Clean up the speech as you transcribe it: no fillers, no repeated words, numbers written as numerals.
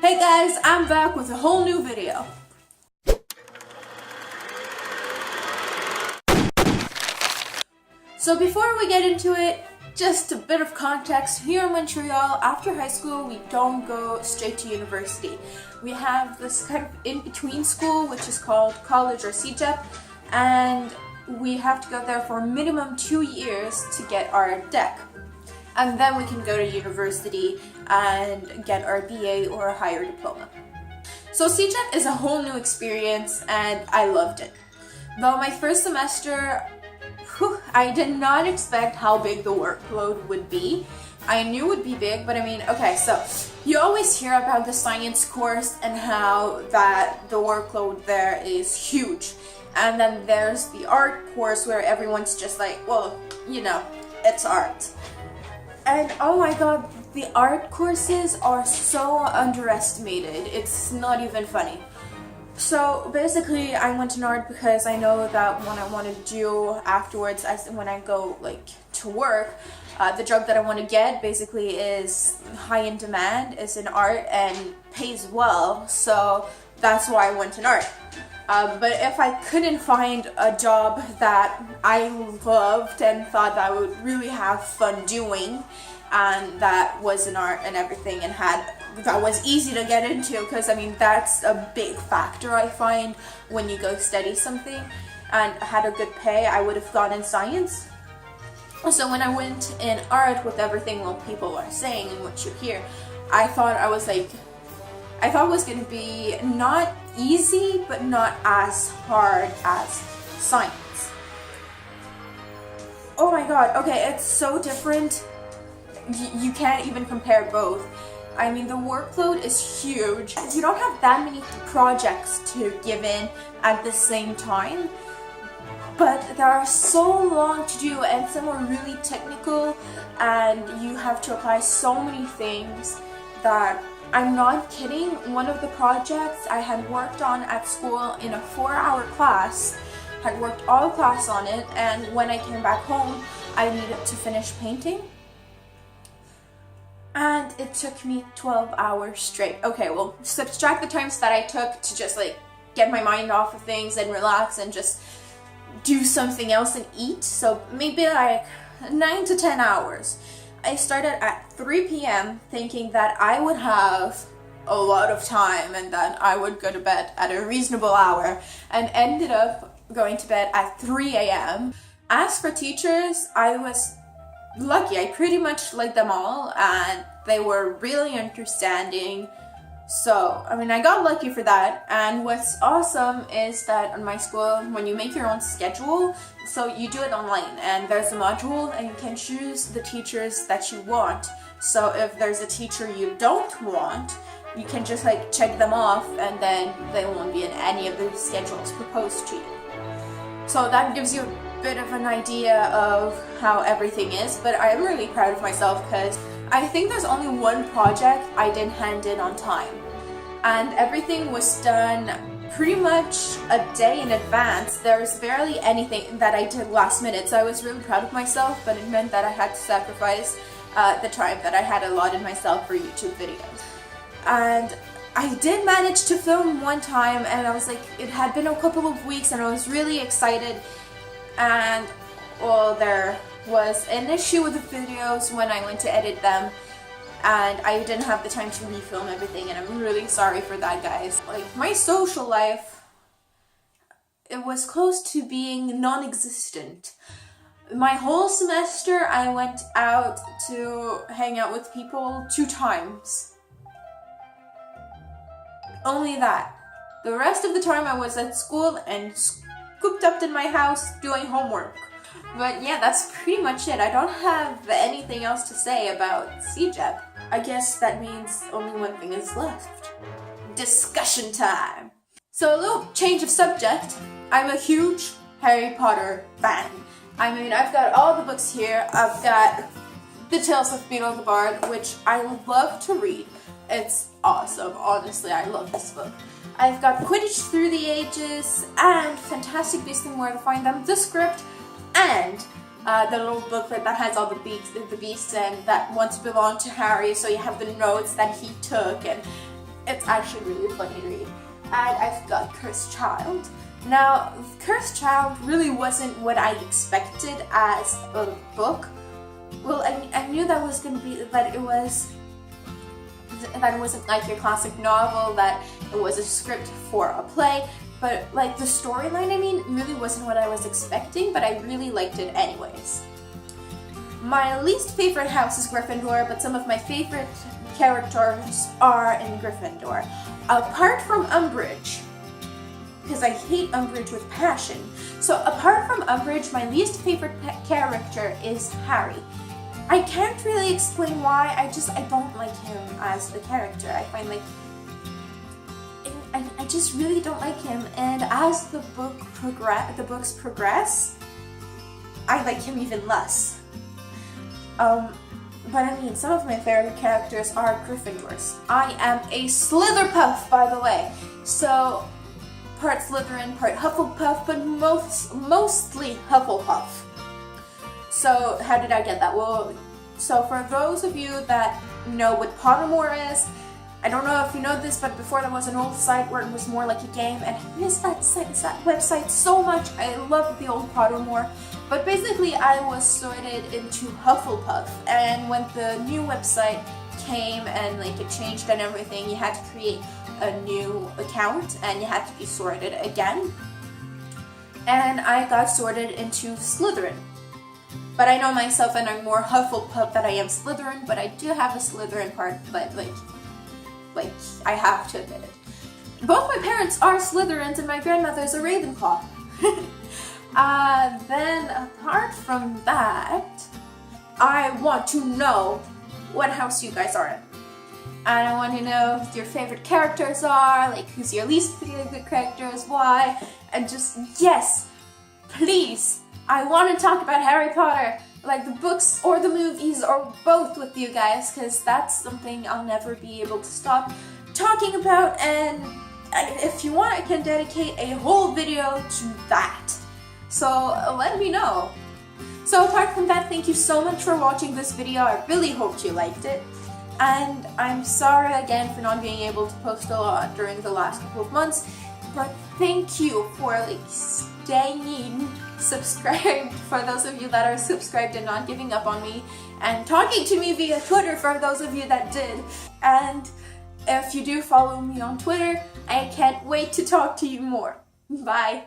Hey guys, I'm back with a whole new video. So before we get into it, just a bit of context. Here in Montreal, after high school, we don't go straight to university. We have this kind of in-between school, which is called college or Cegep, and we have to go there for a minimum 2 years to get our DEC. And then we can go to university and get our BA or a higher diploma. So Cegep is a whole new experience and I loved it. Though my first semester, I did not expect how big the workload would be. I knew it would be big, but I mean, okay, so you always hear about the science course and how that the workload there is huge. And then there's the art course where everyone's just like, well, you know, it's art. And oh my god, the art courses are so underestimated. It's not even funny. So basically, I went to art because I know that what I want to do afterwards, when I go like to work, the job that I want to get basically is high in demand, is in art and pays well. So that's why I went to art. But if I couldn't find a job that I loved and thought that I would really have fun doing, and that was in art and everything, and that was easy to get into, because I mean that's a big factor I find when you go study something, and had a good pay, I would have gone in science. So when I went in art with everything what people are saying and what you hear, I thought it was going to be not easy, but not as hard as science. Oh my god, okay, it's so different. You can't even compare both. I mean, the workload is huge. You don't have that many projects to give in at the same time, but there are so long to do, and some are really technical, and you have to apply so many things that I'm not kidding. One of the projects I had worked on at school in a 4-hour class, had worked all class on it, and when I came back home, I needed to finish painting. And it took me 12 hours straight. Okay, well, subtract the times that I took to just like get my mind off of things and relax and just do something else and eat. So maybe like 9 to 10 hours. I started at 3 p.m. thinking that I would have a lot of time and that I would go to bed at a reasonable hour, and ended up going to bed at 3 a.m. As for teachers, I was lucky. I pretty much liked them all and they were really understanding. So, I mean, I got lucky for that. And what's awesome is that on my school, when you make your own schedule, so you do it online and there's a module and you can choose the teachers that you want. So if there's a teacher you don't want, you can just like check them off and then they won't be in any of the schedules proposed to you. So that gives you a bit of an idea of how everything is, but I'm really proud of myself because I think there's only one project I didn't hand in on time, and everything was done pretty much a day in advance. There's barely anything that I did last minute, so I was really proud of myself, but it meant that I had to sacrifice the time that I had allotted myself for YouTube videos. And I did manage to film one time, and I was like, it had been a couple of weeks and I was really excited. And well, there was an issue with the videos when I went to edit them, and I didn't have the time to refilm everything, and I'm really sorry for that, guys. Like, my social life, it was close to being non-existent. My whole semester I went out to hang out with people 2 times. Only that. The rest of the time I was at school and cooped up in my house doing homework. But yeah, that's pretty much it. I don't have anything else to say about Cegep. I guess that means only one thing is left. Discussion time! So a little change of subject. I'm a huge Harry Potter fan. I mean, I've got all the books here. I've got The Tales of Beedle the Bard, which I love to read. It's awesome. Honestly, I love this book. I've got Quidditch Through the Ages and Fantastic Beasts and Where to Find Them, the script, and the little booklet that has all the beasts and that once belonged to Harry, so you have the notes that he took, and It's actually really funny to read. And I've got Cursed Child. Now, Cursed Child really wasn't what I expected as a book. Well, I knew that was going to be, that it wasn't like your classic novel, that it was a script for a play, but like the storyline, I mean, really wasn't what I was expecting, but I really liked it anyways. My least favorite house is Gryffindor, but some of my favorite characters are in Gryffindor. Apart from Umbridge, because I hate Umbridge with passion. So apart from Umbridge, my least favorite character is Harry. I can't really explain why, I don't like him as the character. I find like, I just really don't like him, and as the books progress, I like him even less. But I mean, some of my favorite characters are Gryffindors. I am a Slitherpuff, by the way. So, part Slytherin, part Hufflepuff, but mostly Hufflepuff. So, how did I get that? Well, so for those of you that know what Pottermore is, I don't know if you know this, but before there was an old site where it was more like a game, and I miss that website so much. I love the old Pottermore. But basically, I was sorted into Hufflepuff, and when the new website came and like it changed and everything, you had to create a new account and you had to be sorted again. And I got sorted into Slytherin. But I know myself and I'm more Hufflepuff than I am Slytherin, but I do have a Slytherin part, but like I have to admit it. Both my parents are Slytherins and my grandmother's a Ravenclaw. Then apart from that, I want to know what house you guys are in. And I want to know who your favorite characters are, like who's your least favorite characters, why, and just, yes, please, I want to talk about Harry Potter, like the books or the movies or both with you guys, because that's something I'll never be able to stop talking about, and if you want, I can dedicate a whole video to that. So let me know. So apart from that, thank you so much for watching this video. I really hoped you liked it. And I'm sorry again for not being able to post a lot during the last couple of months. But thank you for like staying subscribed, for those of you that are subscribed and not giving up on me, and talking to me via Twitter for those of you that did. And if you do follow me on Twitter, I can't wait to talk to you more. Bye.